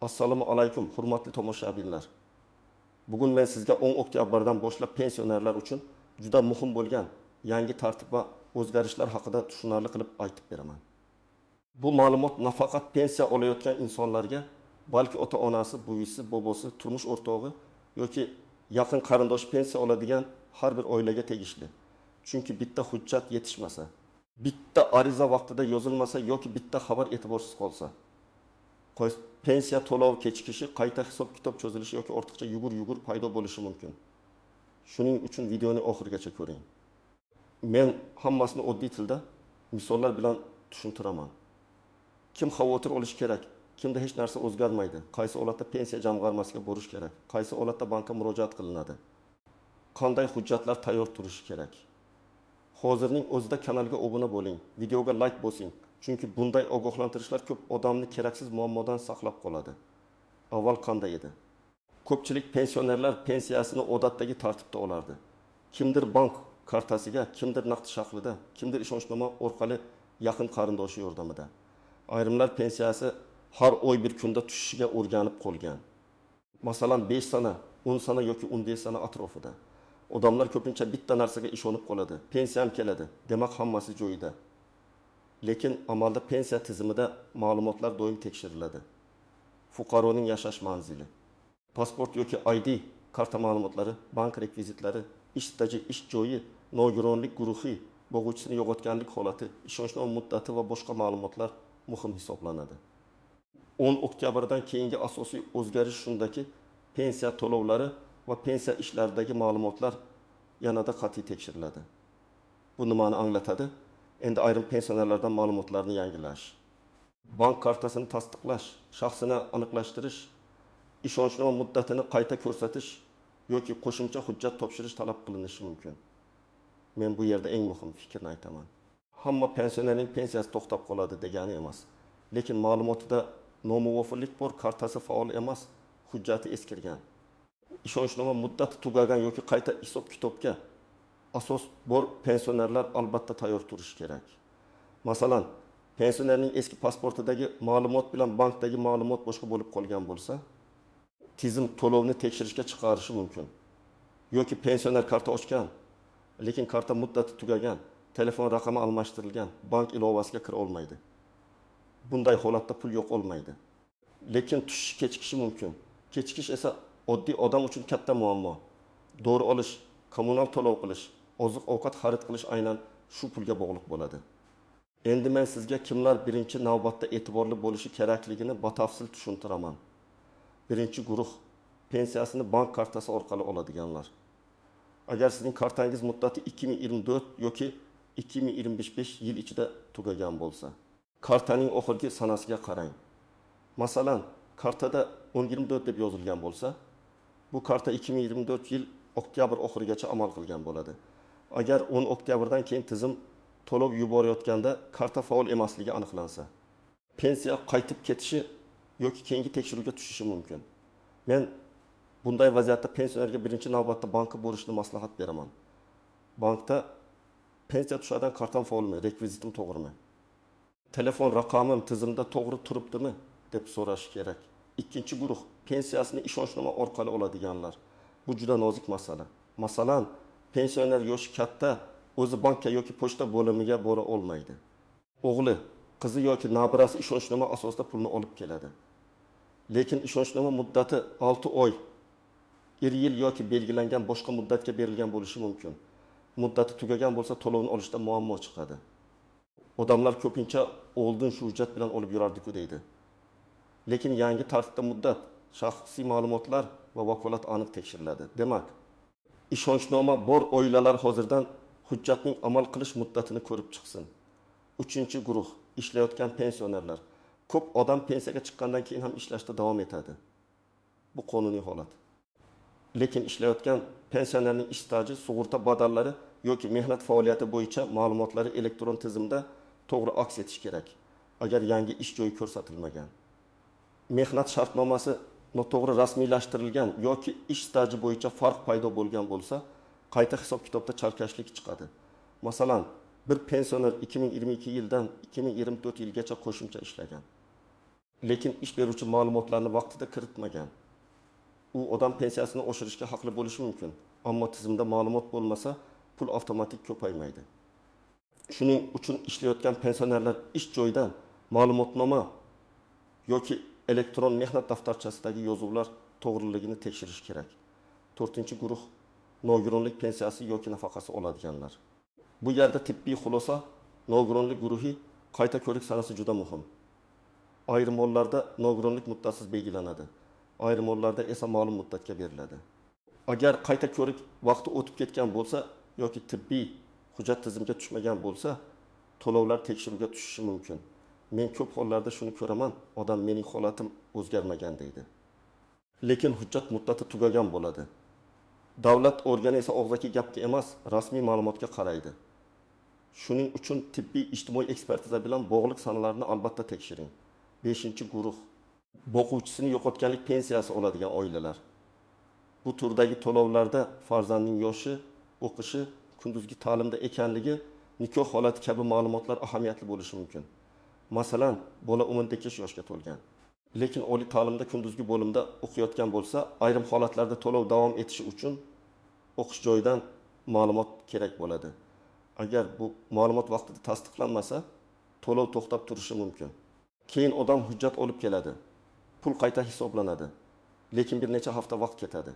Assalomu alaykum, hurmatli tomoshabinlar. Bugun men sizga 10 oktyabrdan boshlab pensionerlar uchun juda muhim bo'lgan yangi tartib va o'zgarishlar haqida tushunarli qilib aytib beraman. Bu ma'lumot nafaqat pensiya olayotgan insonlarga, balki ota-onasi, buvisi, bobosi, turmush o'rtog'i yoki yaqin qarindosh pensiya oladigan har bir oilaga tegishli. Chunki bitta hujjat yetishmasa, bitta ariza vaqtida yozilmasa yoki bitta xabar e'tiborsiz qolsa, pensiya to'lov kechikishi, qayta hisob kitob cho'zilishi yoki ortiqcha yugur paydo bo'lishi mumkin. Shuning uchun videoni oxirigacha ko'ring. Men hammasini oddiy tilda misollar bilan tushuntiraman. Kim xavotir olish kerak? Kimda hech narsa o'zgarmaydi? Qaysi holatda pensiya jamg'armasiga borish kerak? Qaysi holatda bankka murojaat qilinadi? Qanday hujjatlar tayyor turishi kerak? Hozirning o'zida kanalga obuna bo'ling, videoga like bosing. Chunki bunday ogohlantirishlar ko'p odamni keraksiz muammodan saqlab qoladi. Avval qanday edi? Ko'pchilik pensionerlar pensiyasini odatdagi tartibda olardi. Kimdir bank kartasiga, kimdir naqd shaklida, kimdir ishonchnoma orqali yaqin qarindoshi yordamida. Ayrimlar pensiyasi har oy bir kunda tushishiga o'rganib qolgan. Masalan, 5 sana, 10 sana yoki 15 sana atrofida. Odamlar ko'pincha bitta narsaga ishonib qoladi. Pensiyam keladi, demak hammasi joyida. Lekin amalda pensiya tizimida ma'lumotlar doim tekshiriladi. Fuqaroning yashash manzili, pasport yoki ID karta ma'lumotlari, bank rekvizitlari, ish staji, ish joyi, nogironlik guruhi, bo'g'uvchisini yo'qotganlik holati, ishonchnoma muddati va boshqa ma'lumotlar muhim hisoblanadi. 10 oktyabrdan keyingi asosiy o'zgarish shundaki, pensiya to'lovlari va pensiya ishlaridagi ma'lumotlar yanada qat'iy tekshiriladi. Bu nimani anglatadi? Endi ayrim pensionerlardan ma'lumotlarni yangilash, bank kartasini tasdiqlash, shaxsini aniqlashtirish, ishonchnoma muddatini qayta ko'rsatish yoki qo'shimcha hujjat topshirish talab qilinishi mumkin. Men bu yerda eng muhim fikrni aytaman. Hamma pensionerning pensiyasi to'xtab qoladi degani emas. Lekin ma'lumotida nomuvoffiqlik bor, kartasi faol emas, hujjati eskirgan. Ishonchnoma muddati tugagan yoki qayta hisob kitobga asos bor pensionerlar albatta tayyor turishi kerak. Masalan, pensionerning eski pasportidagi ma'lumot bilan bankdagi ma'lumot boshqa bo'lib qolgan bo'lsa, tizim to'lovni tekshirishga chiqarishi mumkin. Yoki pensioner karta ochgan, lekin karta muddati tugagan, telefon raqami almashtirilgan, bank ilovasiga kira olmaydi. Bunday holatda pul yo'q olmaydi. Lekin tushish kechikishi mumkin. Kechikish esa oddiy odam uchun katta muammo. Dori olish, kommunal to'lov qilish, oziq-ovqat xarid qilish aynan shu pulga bog'liq bo'ladi. Endi men sizga kimlar birinchi navbatda e'tiborli bo'lishi kerakligini batafsil tushuntiraman. Birinchi guruh pensiyasini bank kartasi orqali oladiganlar. Agar sizning kartangiz muddati 2024 yoki 2025 yil ichida tugagan bo'lsa, kartaning oxirgi sanasiga qarang. Masalan, kartada 1024 deb yozilgan bo'lsa, bu karta 2024 yil oktyabr oxirigacha amal qilgan bo'ladi. Agar 10 oktyabrdan keyin tizim to'lov yuborayotganda karta faol emasligi aniqlansa, pensiya qaytib ketishi yoki keyingi tekshiruvga tushishi mumkin. Men bunday vaziyatda pensionerga birinchi navbatda bankka borishni maslahat beraman. Bankda pensiya tushadigan kartam faolmi, rekvizitim to'g'rimi? Telefon raqamim tizimda to'g'ri turibdimi deb so'rash kerak. Ikkinchi guruh pensiyasini ishonchnoma orqali oladiganlar. Bu juda nozik masala. Masalan, pensioner yoshi katta, o'zi bankka yoki pochta bo'limiga bora olmaydi. O'g'li, qizi yoki nabirasi ishonchnoma asosida pulni olib keladi. Lekin ishonchnoma muddati 6 oy, 1 yil yoki belgilangan boshqa muddatga berilgan bo'lishi mumkin. Muddati tugagan bo'lsa to'lovni olishda muammo chiqadi. Odamlar ko'pincha oldin shu hujjat bilan olib yurardi-ku deydi. Lekin yangi tartibda muddat, shaxsiy ma'lumotlar va vakolat aniq tekshiriladi. Demak, ishonchnoma bor oilalar hozirdan hujjatning amal qilish muddatini ko'rib chiqsin. Uchinchi guruh ishlayotgan pensionerlar. Ko'p odam pensiyaga chiqqandan keyin ham ishlashda davom etadi. Bu qonuniy holat. Lekin ishlayotgan pensionerning ish staji, sug'urta badallari yoki mehnat faoliyati bo'yicha ma'lumotlari elektron tizimda to'g'ri aks etishi kerak. Agar yangi ish joyi ko'rsatilmagan, mehnat shartnomasi noto'g'ri rasmiylashtirilgan yoki ish staji bo'yicha farq paydo bo'lgan bo'lsa, qayta hisob kitobda chalkashlik chiqadi. Masalan, bir pensioner 2022 yildan 2024 yilgacha qo'shimcha ishlagan. lekin ish beruvchi ma'lumotlarni vaqtida kiritmagan. U odam pensiyasini oshirishga haqli bo'lishi mumkin, ammo tizimda ma'lumot bo'lmasa, pul avtomatik ko'paymaydi. Shuning uchun ishlayotgan pensionerlar ish joyidan ma'lumotnoma yoki elektron mehnat daftarchasidagi yozuvlar to'g'riligini tekshirish kerak. 4-guruh nogironlik pensiyasi yoki nafaqasi oladiganlar. Bu yerda tibbiy xulosa nogironlik guruhi qayta ko'rik sanasi juda muhim. Ayrim hollarda nogironlik muddatiz belgilanadi. Ayrim hollarda esa ma'lum muddatga beriladi. Agar qayta ko'rik vaqti o'tib ketgan bo'lsa yoki tibbiy hujjat tizimga tushmagan bo'lsa, to'lovlar tekshiruvga tushishi mumkin. Men ko'p hollarda shuni ko'raman, odam mening holatim o'zgarmagan deydi. Lekin hujjat muddati tugagan bo'ladi. Davlat organi esa og'zaki gapga emas, rasmiy ma'lumotga qaraydi. Shuning uchun tibbiy ijtimoiy ekspertiza bilan bog'liq sanalarni albatta tekshiring. 5-guruh boquvchisini yo'qotganlik pensiyasi oladigan oilalar. Bu turdagi to'lovlarda farzandning yoshi, o'qishi, kunduzgi ta'limda ekanligi, nikoh holati kabi ma'lumotlar ahamiyatli bo'lishi mumkin. Masalan, bola 18 yoshga to'lgan, lekin oliy ta'limda kunduzgi bo'limda o'qiyotgan bo'lsa, ayrim holatlarda to'lov davom etishi uchun o'qish joyidan ma'lumot kerak bo'ladi. Agar bu ma'lumot vaqtida tasdiqlanmasa, to'lov to'xtab turishi mumkin. Keyin odam hujjat olib keladi. Pul qayta hisoblanadi, lekin bir necha hafta vaqt ketadi.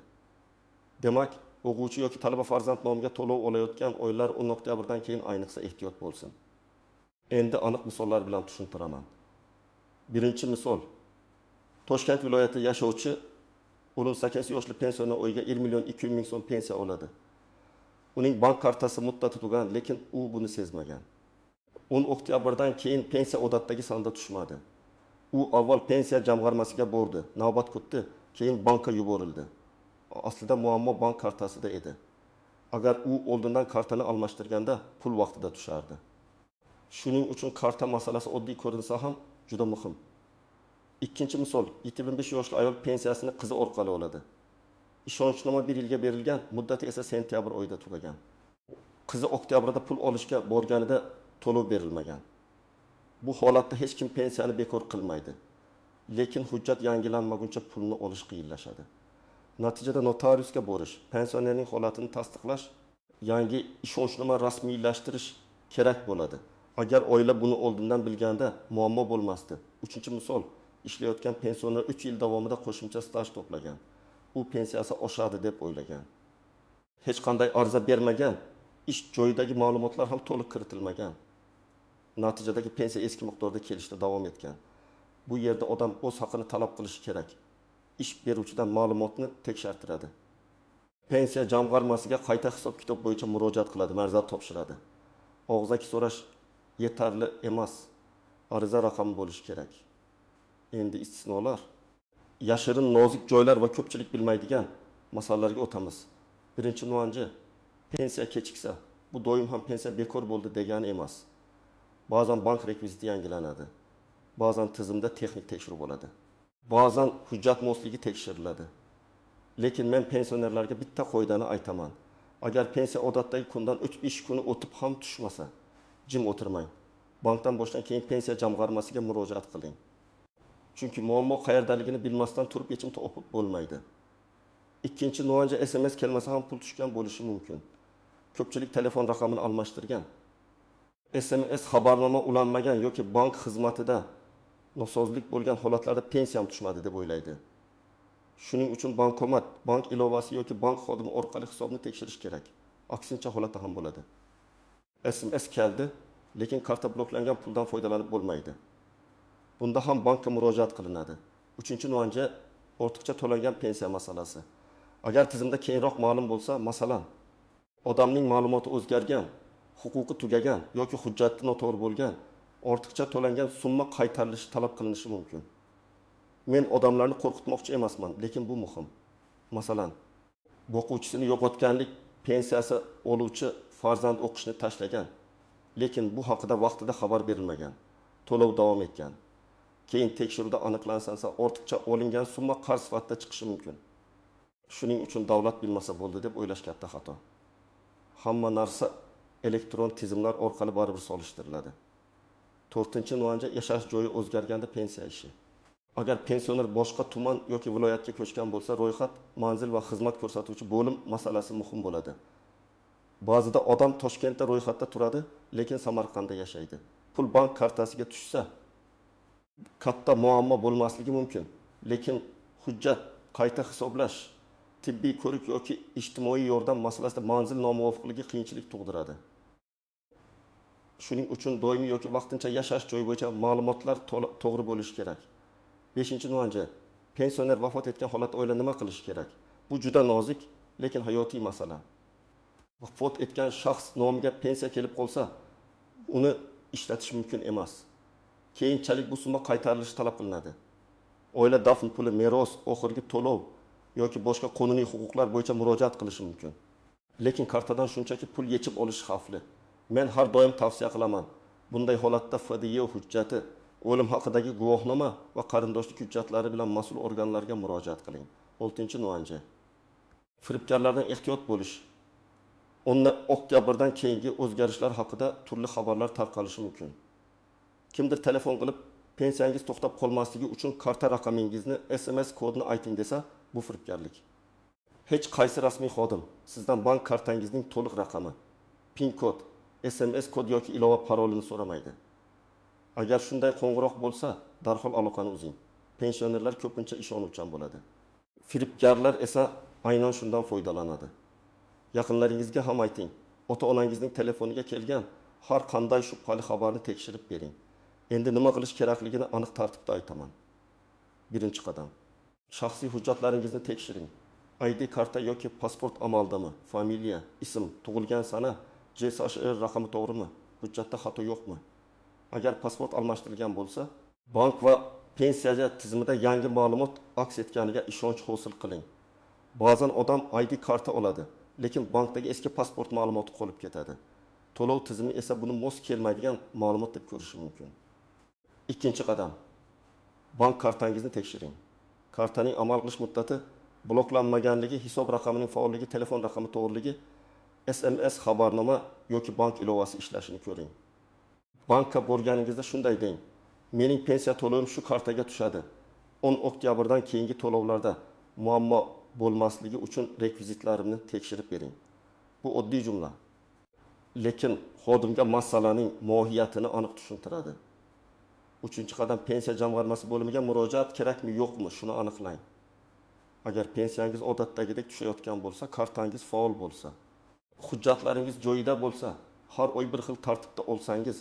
Demak, o'quvchi yoki talaba farzand nomiga to'lov olayotgan oilalar 10 oktyabrdan keyin ayniqsa ehtiyot bo'lsin. Endi aniq misollar bilan tushuntiraman. Birinchi misol. Toshkent viloyatida yashovchi 18 yoshli pensioner oyiga 1.200.000 so'm pensiya oladi. Uning bank kartasi muddati tugan, lekin u buni sezmagan. 10 oktyabrdan keyin pensiya odatdagi sonda tushmadi. U avval pensiya jamg'armasiga bordi, navbat kutdi, keyin bankka yuborildi. Aslida muammo bank kartasida edi. Agar u oldindan kartani almashtirganda pul vaqtida tushardi. Shuning uchun karta masalasi oddiy ko'rinsa ham juda muhim. Ikkinchi misol, 25 yoshli ayol pensiyasini qizi orqali oladi. Ishonchnoma 1 yilga berilgan, muddati esa sentyabr oyida tugagan. Qizi oktyabrda pul olishga borganida to'lov berilmagan. Bu holatda hech kim pensiyani bekor qilmaydi. Lekin hujjat yangilanmaguncha pulni olish qiyinlashadi. Natijada notariusga borish, pensionerning holatini tasdiqlash, yangi ishonchnoma rasmiylashtirish kerak bo'ladi. Agar oila buni oldindan bilganda muammo bo'lmasdi. 3-misol, ishlayotgan pensioner 3 yil davomida qo'shimcha staj to'plagan. U pensiyasi oshadi deb o'ylagan. Hech qanday ariza bermagan, ish joyidagi ma'lumotlar ham to'liq kiritilmagan. Natijadagi pensiya eski miqdorda kelishda davom etgan. Bu yerda odam o'z haqini talab qilishi kerak. Ish beruvchidan ma'lumotni tekshirtiradi. Pensiya jamg'armasiga qayta hisob-kitob bo'yicha murojaat qiladi, marzat topshiradi. Og'zaki so'rash yetarli emas. Ariza raqami bo'lishi kerak. Endi istisnolar. Yashirin nozik joylar va ko'pchilik bilmaydigan masalalarga o'tamiz. Birinchi nuanji, pensiya kechiksa, bu doim ham pensiya bekor bo'ldi degani emas. Ba'zan bank rekviziti yangilanadi. Ba'zan tizimda texnik tekshiruv bo'ladi. Ba'zan hujjat mosligi tekshiriladi. Lekin men pensionerlarga bitta qoidani aytaman. Agar pensiya odatdagi kundan 3-5 kuni o'tib ham tushmasa, jim o'tirmang. Bankdan boshdan keyin pensiya jamg'armasiga murojaat qiling. Chunki muammo qayerdaligini bilmasdan turib yechim topib bo'lmaydi. Ikkinchi nuanji, SMS kelmasa ham pul tushgan bo'lishi mumkin. Ko'pchilik telefon raqamini almashtirgan. SMS xabarnoma ulanmagan yoki bank xizmatida nosozlik bo'lgan holatlarda pensiyam tushmadi deb o'ylaydi. Shuning uchun bankomat, bank ilovasi yoki bank xodimi orqali hisobni tekshirish kerak. Aksincha holatda ham bo'ladi. SMS keldi, lekin karta bloklangan puldan foydalanib bo'lmaydi. Bunda ham bankka murojaat qilinadi. 3-nuanji, ortiqcha to'langan pensiya masalasi. Agar tizimda keyinroq ma'lum bo'lsa, masalan, odamning ma'lumoti o'zgargan, huquqi tugagan yoki hujjati noto'g'ri bo'lgan, ortiqcha to'langan summa qaytarilishi talab qilinishi mumkin. Men odamlarni qo'rqitmoqchi emasman, lekin bu muhim. Masalan, boquvchisini yo'qotganlik pensiyasi oluvchi farzand o'qishni tashlagan, lekin bu haqida vaqtida xabar berilmagan. To'lov davom etgan. Keyin tekshiruvda aniqlansa, ortiqcha olingan summa qarz sifatida chiqishi mumkin. Shuning uchun davlat bilmasa bo'ldi deb o'ylash katta xato. Hamma narsa elektron tizimlar orqali baribir solishtiriladi. 4-nuanji, yashash joyi o'zgarganda pensiya ishi. Agar pensioner boshqa tuman yoki viloyatga ko'chgan bo'lsa, ro'yxat, manzil va xizmat ko'rsatuvchi bo'lim masalasi muhim bo'ladi. Ba'zida odam Toshkentda ro'yxatda turadi, lekin Samarqandda yashaydi. Pul bank kartasiga tushsa, katta muammo bo'lmasligi mumkin, lekin hujjat, qayta hisoblash, tibbiy ko'rik yoki ijtimoiy yordam masalasida manzil nomuvofiqligi qiyinchilik tug'diradi. Shuning uchun doimiy yoki vaqtincha yashash joyi bo'yicha ma'lumotlar to'g'ri bo'lishi kerak. 5-navbatchi, pensioner vafot etgan holatda oila nima qilishi kerak? Bu juda nozik, lekin hayotiy masala. Vafot etgan shaxs nomiga pensiya kelib qolsa, uni ishlatish mumkin emas. Keyinchalik bu summa qaytarilishi talab qilinadi. Oila dafn puli, meros, oxirgi to'lov yoki boshqa qonuniy huquqlar bo'yicha murojaat qilishi mumkin. Lekin kartadan shunchaki pul yechib olish xavfli. Men har doim tavsiya qilaman. Bunday holatda fidya hujjati, o'lim haqidagi guvohnoma va qarindoshlik hujjatlari bilan mas'ul organlarga murojaat qiling. 6-navbatchi. Firibgarlardan ehtiyot bo'lish. 10 oktyabrdan keyingi o'zgarishlar haqida turli xabarlar tarqalishi mumkin. Kimdir telefon qilib, pensiyangiz to'xtab qolmasligi uchun karta raqamingizni, SMS kodini ayting desa, bu firibgarlik. Hech qaysi rasmiy xodim sizdan bank kartangizning to'liq raqami, PIN kod, SMS kod yoki ilova parolini so'ramaydi. Agar shunday qo'ng'iroq bo'lsa, darhol aloqani uzing. Pensionerlar ko'pincha ishonuvchan bo'ladi. Firibgarlar esa aynan shundan foydalanadi. Yaqinlaringizga ham ayting. Ota-onangizning telefoniga kelgan har qanday shubhali xabarni tekshirib bering. Endi nima qilish kerakligini aniq tartibda aytaman. 1-qadam. Shaxsiy hujjatlaringizni tekshiring. ID karta yoki pasport amaldami? Familiya, ism, tug'ilgan sana, JSHR raqami to'g'rimi? Hujjatda xato yo'qmi? Agar pasport almashtirilgan bo'lsa, bank va pensiya tizimida yangi ma'lumot aks etganiga ishonch hosil qiling. Ba'zan odam ID karta oladi, lekin bankdagi eski pasport ma'lumoti qolib ketadi. To'lov tizimi esa buni mos kelmaydigan ma'lumot deb ko'rishi mumkin. 2-qadam. Bank kartangizni tekshiring. Kartaning amal qilish muddati, bloklanmaganligi, hisob raqamining faolligi, telefon raqami to'g'riligi, SMS xabarnoma yoki bank ilovasi ishlashini ko'ring. Bankka borganingizda shunday deng: mening pensiya to'lovim shu kartaga tushadi. 10 oktyabrdan keyingi to'lovlarda muammo bo'lmasligi uchun rekvizitlarimni tekshirib bering. Bu oddiy jumla. Lekin xodimga masalaning mohiyatini aniq tushuntiradi. 3-qadam, pensiya jamg'armasi bo'limiga murojaat kerakmi, yo'qmi, shuni aniqlang. Agar pensiyangiz odatdagidek tushayotgan bo'lsa, kartangiz faol bo'lsa, hujjatlaringiz joyida bo'lsa, har oy bir xil tartibda olsangiz,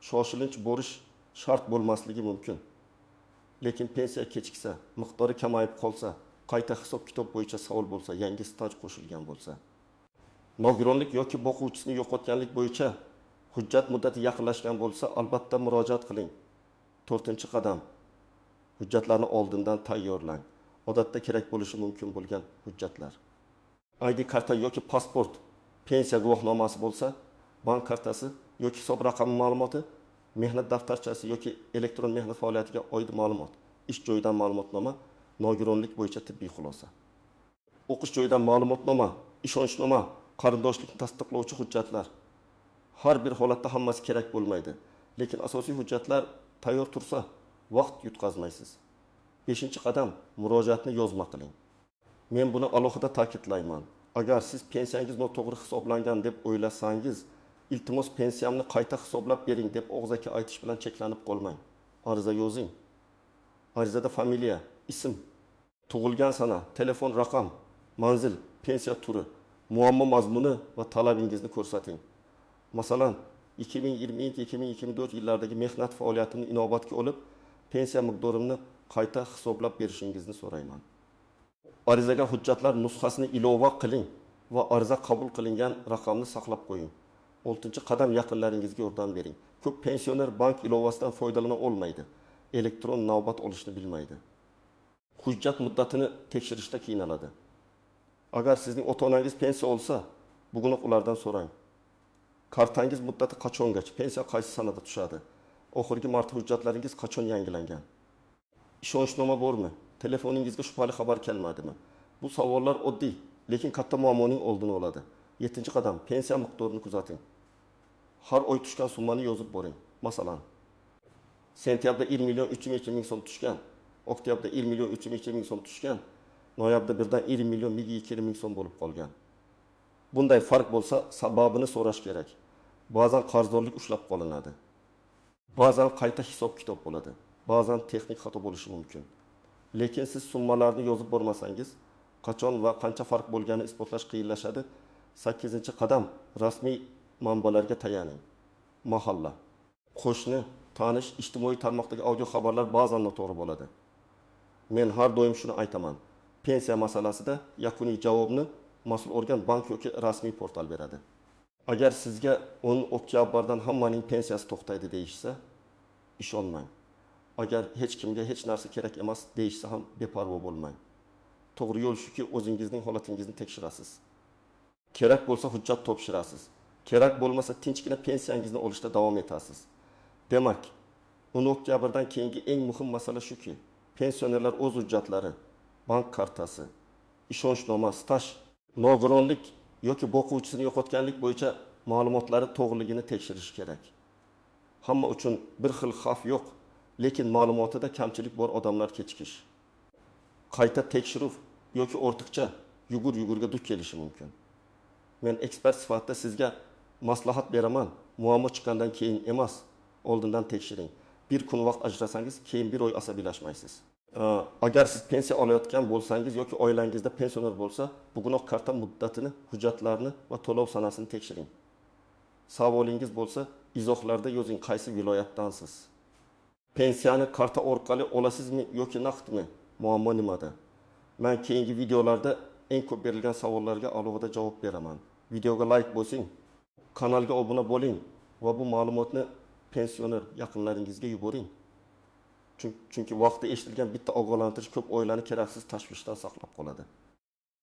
shoshilinch borish shart bo'lmasligi mumkin. Lekin pensiya kechiksa, miqdori kamayib qolsa, qayta hisob-kitob bo'yicha savol bo'lsa, yangi staj qo'shilgan bo'lsa, nogironlik yoki boquvchisini yo'qotganlik bo'yicha hujjat muddati yaqinlashgan bo'lsa, albatta murojaat qiling. 4-qadam. Hujjatlarni oldindan tayyorlang. Odatda kerak bo'lishi mumkin bo'lgan hujjatlar. ID karta yoki pasport, pensiya guvohnomasi bo'lsa, bank kartasi yoki hisob raqami ma'lumoti, mehnat daftarchasi yoki elektron mehnat faoliyatiga oid ma'lumot, ish joyidan ma'lumotnoma, nogironlik bo'yicha tibbiy xulosa. O'qish joyidan ma'lumotnoma, ishonchnoma, qarindoshlikni tasdiqlovchi hujjatlar. Har bir holatda hammasi kerak bo'lmaydi, lekin asosiy hujjatlar tayyor tursa, vaqt yutqazmaysiz. 5-qadam, murojaatni yozma qiling. Men buni alohida ta'kidlayman. Agar siz pensiyangiz noto'g'ri hisoblangan deb o'ylasangiz, iltimos pensiyamni qayta hisoblab bering deb og'zaki aytish bilan cheklanib qolmang. Ariza yozing. Arizada familiya, ism, tug'ilgan sana, telefon raqam, manzil, pensiya turi, muammo mazmuni va talabingizni ko'rsating. Masalan, 2020-2024 yillardagi mehnat faoliyatimni inobatga olib, pensiya miqdorimni qayta hisoblab berishingizni so'rayman. Arizaga hujjatlar nusxasini ilova qiling va ariza qabul qilingan raqamni saqlab qo'ying. 6-qadam, yaqinlaringizga yordam bering. Ko'p pensioner bank ilovasidan foydalana olmaydi. Elektron navbat olishni bilmaydi. Hujjat muddatini tekshirishda qiynaladi. Agar sizning ota-onangiz pensiya olsa, bugun ulardan so'rang. Kartangiz muddati qachongacha, pensiya qaysi sanada tushadi? Oxirgi marta hujjatlaringiz qachon yangilangan? Ishonchnoma bormi? Telefoningizga shubhali xabar kelmadimi? Bu savollar oddiy, lekin katta muammoning oldini oladi. 7-qadam, pensiya miqdorini kuzating. Har oy tushgan summani yozib boring. Masalan, sentyabrda 1 million 302 ming so'm tushgan. Oktyabrda 1 million 302 ming so'm tushgan, noyabrda birdan 1 million 102 ming so'm bo'lib qolgan. Bunday farq bo'lsa, sababini so'rash kerak. Ba'zan qarzdorlik ushlab qolinadi. Ba'zan qayta hisob-kitob bo'ladi. Ba'zan texnik xato bo'lishi mumkin. Lekin siz summalarni yozib bormasangiz, qachon va qancha farq bo'lganini isbotlash qiyinlashadi. 8-qadam rasmiy manbalarga tayaning. Mahalla, qo'shni, tanish, ijtimoiy tarmoqdagi audio xabarlar ba'zan noto'g'ri bo'ladi. Men har doim shuni aytaman. Pensiya masalasida yakuniy javobni mas'ul organ bank yoki rasmiy portal beradi. Agar sizga 10 oktyabrdan hammaning pensiyasi to'xtaydi deyishsa, ishonmang. Agar hech kimga hech narsa kerak emas deyishsa ham beparvo bo'lmang. To'g'ri yo'l shuki, o'zingizning holatingizni tekshirasiz. Kerak bo'lsa hujjat topshirasiz. Kerak bo'lmasa tinchgina pensiyangizni olishda davom etasiz. Demak, 10 oktyabrdan keyingi eng muhim masala shuki, pensionerlar o'z hujjatlari, bank kartasi, ishonchnoma, staj, nogironlik yoki boquvchisini yo'qotganlik bo'yicha ma'lumotlari to'g'riligini tekshirish kerak. Hamma uchun bir xil xavf yo'q, lekin ma'lumotida kamchilik bor odamlar kechikish. Qayta tekshiruv yoki ortiqcha yugur-yugurga duch kelishi mumkin. Men ekspert sifatida sizga maslahat beraman. Muammo chiqqandan keyin emas, oldindan tekshiring. Bir kun vaqt ajrasangiz, keyin bir oy asabiylashmaysiz. Agar siz pensiya olayotgan bo'lsangiz yoki oilangizda pensioner bo'lsa, bugunoq karta muddatini, hujjatlarni va to'lov sanasini tekshiring. Savolingiz bo'lsa, izohlarda yozing qaysi viloyatdansiz. Pensiyani karta orqali olasizmi yoki naqdmi? Muammo nimada? Men keyingi videolarda eng ko'p berilgan savollarga alohida javob beraman. Videoga like bosing, kanalga obuna bo'ling va bu ma'lumotni pensioner yaqinlaringizga yuboring. Chunki vaqtda eshitilgan bitta ogohlantirish ko'p oilani keraksiz tashvishdan saqlab qoladi.